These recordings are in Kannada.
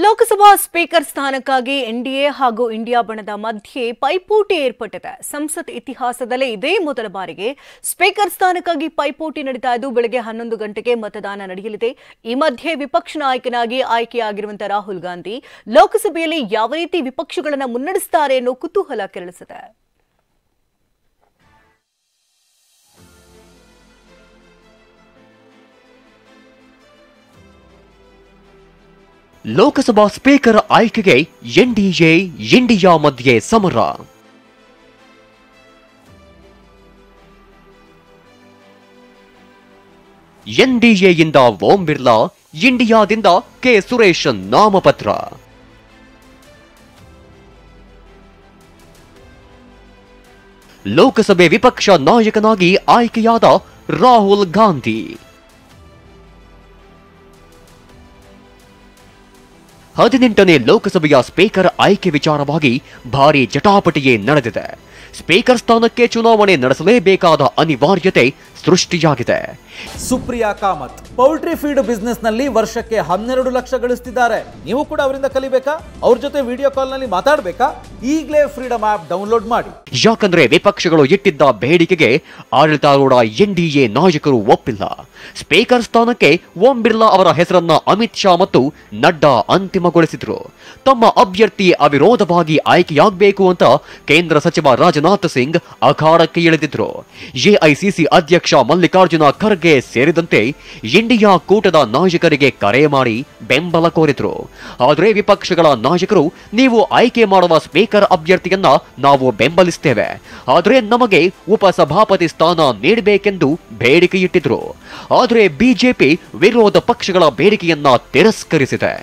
ಲೋಕಸಭಾ ಸ್ಪೀಕರ್ ಸ್ಥಾನಕ್ಕಾಗಿ ಎನ್ಡಿಎ ಹಾಗೂ ಇಂಡಿಯಾ ಬಣದ ಮಧ್ಯೆ ಪೈಪೋಟಿ ಏರ್ಪಟ್ಟಿದೆ. ಸಂಸತ್ ಇತಿಹಾಸದಲ್ಲೇ ಇದೇ ಮೊದಲ ಬಾರಿಗೆ ಸ್ಪೀಕರ್ ಸ್ಥಾನಕ್ಕಾಗಿ ಪೈಪೋಟಿ ನಡೀತಾ ಇದ್ದು ಬೆಳಗ್ಗೆ 11 ಗಂಟೆಗೆ ಮತದಾನ ನಡೆಯಲಿದೆ. ಈ ಮಧ್ಯೆ ವಿಪಕ್ಷ ನಾಯಕನಾಗಿ ಆಯ್ಕೆಯಾಗಿರುವಂತಹ ರಾಹುಲ್ ಗಾಂಧಿ ಲೋಕಸಭೆಯಲ್ಲಿ ಯಾವ ರೀತಿ ವಿಪಕ್ಷಗಳನ್ನು ಮುನ್ನಡೆಸುತ್ತಾರೆ ಅನ್ನೋ ಕುತೂಹಲ ಕೆರಳಿಸಿದೆ. ಲೋಕಸಭಾ ಸ್ಪೀಕರ್ ಆಯ್ಕೆಗೆ ಎನ್ಡಿಎ ಇಂಡಿಯಾ ಮಧ್ಯೆ ಸಮರ. ಎನ್ಡಿಎಯಿಂದ ಓಂ ಬಿರ್ಲಾ, ಇಂಡಿಯಾದಿಂದ ಕೆ ಸುರೇಶ್ ನಾಮಪತ್ರ. ಲೋಕಸಭೆ ವಿಪಕ್ಷ ನಾಯಕನಾಗಿ ಆಯ್ಕೆಯಾದ ರಾಹುಲ್ ಗಾಂಧಿ. 18ನೇ ಲೋಕಸಭೆಯ ಸ್ಪೀಕರ್ ಆಯ್ಕೆ ವಿಚಾರವಾಗಿ ಭಾರೀ ಜಟಾಪಟಿಯೇ ನಡೆದಿದೆ. ಸ್ಪೀಕರ್ ಸ್ಥಾನಕ್ಕೆ ಚುನಾವಣೆ ನಡೆಸಲೇಬೇಕಾದ ಅನಿವಾರ್ಯತೆ ಸೃಷ್ಟಿಯಾಗಿದೆ. Supriya Kamath poultry feed business ನಲ್ಲಿ ವರ್ಷಕ್ಕೆ 12 ಲಕ್ಷ ಗಳಿಸ್ತಿದ್ದಾರೆ. ನೀವು ಕೂಡ ಅವರಿಂದ ಕಲಿಬೇಕಾ? ಅವ್ರ ಜೊತೆ ವಿಡಿಯೋ ಕಾಲ್ ನಲ್ಲಿ ಮಾತಾಡಬೇಕಾ? ಈಗಲೇ ಫ್ರೀಡಮ್ ಆಪ್ ಡೌನ್ಲೋಡ್ ಮಾಡಿ. ಯಾಕಂದ್ರೆ ವಿಪಕ್ಷಗಳು ಇಟ್ಟಿದ್ದ ಬೇಡಿಕೆಗೆ ಆಡಳಿತಾರೂಢ ಎನ್ಡಿಎ ನಾಯಕರು ಒಪ್ಪಿಲ್ಲ. ಸ್ಪೀಕರ್ ಸ್ಥಾನಕ್ಕೆ ಓಂ ಬಿರ್ಲಾ ಅವರ ಹೆಸರನ್ನ ಅಮಿತ್ ಶಾ ಮತ್ತು ನಡ್ಡಾ ಅಂತಿಮಗೊಳಿಸಿದ್ರು. ತಮ್ಮ ಅಭ್ಯರ್ಥಿ ಅವಿರೋಧವಾಗಿ ಆಯ್ಕೆಯಾಗಬೇಕು ಅಂತ ಕೇಂದ್ರ ಸಚಿವ ರಾಜನಾಥ್ ಸಿಂಗ್ ಅಖಾಡಕ್ಕೆ ಇಳಿದಿದ್ರು. ಎಐಸಿಸಿ ಅಧ್ಯಕ್ಷ ಮಲ್ಲಿಕಾರ್ಜುನ ಖರ್ಗೆ ಸೇರಿದಂತೆ ಇಂಡಿಯಾ ಕೂಟದ ನಾಯಕರಿಗೆ ಕರೆ ಮಾಡಿ ಬೆಂಬಲ ಕೋರಿದ್ರು. ಆದರೆ ವಿಪಕ್ಷಗಳ ನಾಯಕರು, ನೀವು ಆಯ್ಕೆ ಮಾಡುವ ಸ್ಪೀಕರ್ ಅಭ್ಯರ್ಥಿಯನ್ನ ನಾವು ಬೆಂಬಲಿಸ್ತೇವೆ, ಆದರೆ ನಮಗೆ ಉಪಸಭಾಪತಿ ಸ್ಥಾನ ನೀಡಬೇಕೆಂದು ಬೇಡಿಕೆ ಇಟ್ಟಿದ್ರು. ಆದರೆ ಬಿಜೆಪಿ ವಿರೋಧ ಪಕ್ಷಗಳ ಬೇಡಿಕೆಯನ್ನ ತಿರಸ್ಕರಿಸಿದೆ.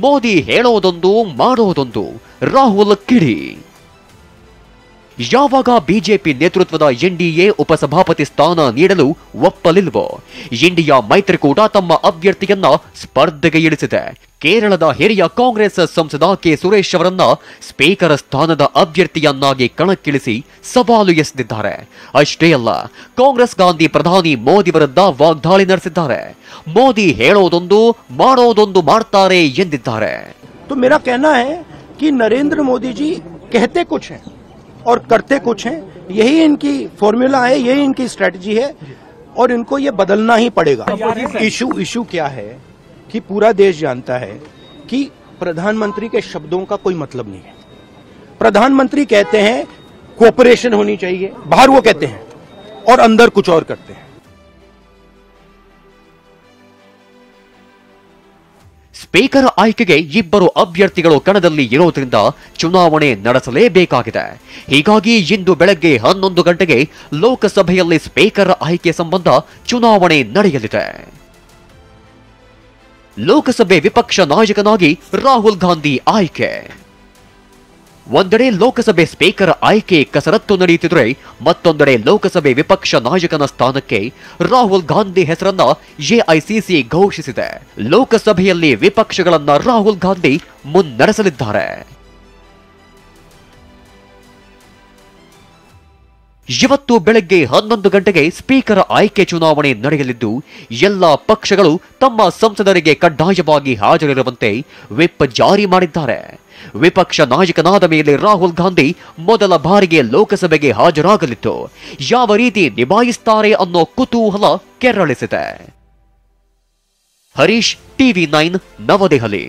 ಮೋದಿ ಹೇಳೋದೊಂದು ಮಾಡೋದೊಂದು, ರಾಹುಲ್ ಕಿಡಿ. ಯಾವಾಗ ಬಿಜೆಪಿ ನೇತೃತ್ವದ ಎನ್ಡಿಎ ಉಪಸಭಾಪತಿ ಸ್ಥಾನ ನೀಡಲು ಒಪ್ಪಲಿಲ್ವೋ, ಇಂಡಿಯಾ ಮೈತ್ರಿಕೂಟ ತಮ್ಮ ಅಭ್ಯರ್ಥಿಯನ್ನ ಸ್ಪರ್ಧೆಗೆ ಇಳಿಸಿದೆ. ಕೇರಳದ ಹಿರಿಯ ಕಾಂಗ್ರೆಸ್ ಸಂಸದ ಕೆ ಸುರೇಶ್ ಅವರನ್ನ ಸ್ಪೀಕರ್ ಸ್ಥಾನದ ಅಭ್ಯರ್ಥಿಯನ್ನಾಗಿ ಕಣಕ್ಕಿಳಿಸಿ ಸವಾಲು ಎಸೆದಿದ್ದಾರೆ. ಅಷ್ಟೇ ಅಲ್ಲ, ಕಾಂಗ್ರೆಸ್ ಗಾಂಧಿ ಪ್ರಧಾನಿ ಮೋದಿ ವಿರುದ್ಧ ವಾಗ್ದಾಳಿ ನಡೆಸಿದ್ದಾರೆ. ಮೋದಿ ಹೇಳೋದೊಂದು ಮಾಡೋದೊಂದು ಮಾಡ್ತಾರೆ ಎಂದಿದ್ದಾರೆ. तो मेरा कहना है कि नरेंद्र मोदी जी कहते कुछ हैं और करते कुछ हैं. यही इनकी फॉर्मूला है, यही इनकी स्ट्रेटजी है और इनको ये बदलना ही पड़ेगा. इशू क्या है कि पूरा देश जानता है कि प्रधानमंत्री के शब्दों का कोई मतलब नहीं है. प्रधानमंत्री कहते हैं कोऑपरेशन होनी चाहिए, बाहर वो कहते हैं और अंदर कुछ और करते हैं. ಸ್ಪೀಕರ್ ಆಯ್ಕೆಗೆ ಇಬ್ಬರು ಅಭ್ಯರ್ಥಿಗಳು ಕಣದಲ್ಲಿ ಇರೋದ್ರಿಂದ ಚುನಾವಣೆ ನಡೆಸಲೇಬೇಕಾಗಿದೆ. ಹೀಗಾಗಿ ಇಂದು ಬೆಳಗ್ಗೆ 11 ಗಂಟೆಗೆ ಲೋಕಸಭೆಯಲ್ಲಿ ಸ್ಪೀಕರ್ ಆಯ್ಕೆ ಸಂಬಂಧ ಚುನಾವಣೆ ನಡೆಯಲಿದೆ. ಲೋಕಸಭೆ ವಿಪಕ್ಷ ನಾಯಕನಾಗಿ ರಾಹುಲ್ ಗಾಂಧಿ ಆಯ್ಕೆ. ಒಂದೆಡೆ ಲೋಕಸಭೆ ಸ್ಪೀಕರ್ ಆಯ್ಕೆ ಕಸರತ್ತು ನಡೆಯುತ್ತಿದ್ರೆ, ಮತ್ತೊಂದೆಡೆ ಲೋಕಸಭೆ ವಿಪಕ್ಷ ನಾಯಕನ ಸ್ಥಾನಕ್ಕೆ ರಾಹುಲ್ ಗಾಂಧಿ ಹೆಸರನ್ನ ಎಐಸಿಸಿ ಘೋಷಿಸಿದೆ. ಲೋಕಸಭೆಯಲ್ಲಿ ವಿಪಕ್ಷಗಳನ್ನ ರಾಹುಲ್ ಗಾಂಧಿ ಮುನ್ನಡೆಸಲಿದ್ದಾರೆ. ಇವತ್ತು ಬೆಳಗ್ಗೆ 11 ಗಂಟೆಗೆ ಸ್ಪೀಕರ್ ಆಯ್ಕೆ ಚುನಾವಣೆ ನಡೆಯಲಿದ್ದು, ಎಲ್ಲ ಪಕ್ಷಗಳು ತಮ್ಮ ಸಂಸದರಿಗೆ ಕಡ್ಡಾಯವಾಗಿ ಹಾಜರಿರುವಂತೆ ವಿಪ್ ಜಾರಿ ಮಾಡಿದ್ದಾರೆ. ವಿಪಕ್ಷ ನಾಯಕನಾದ ಮೇಲೆ ರಾಹುಲ್ ಗಾಂಧಿ ಮೊದಲ ಬಾರಿಗೆ ಲೋಕಸಭೆಗೆ ಹಾಜರಾಗಲಿದ್ದು, ಯಾವ ರೀತಿ ನಿಭಾಯಿಸುತ್ತಾರೆ ಅನ್ನೋ ಕುತೂಹಲ ಕೆರಳಿಸಿದೆ. ಹರೀಶ್, ಟಿವಿ9, ನವದೆಹಲಿ.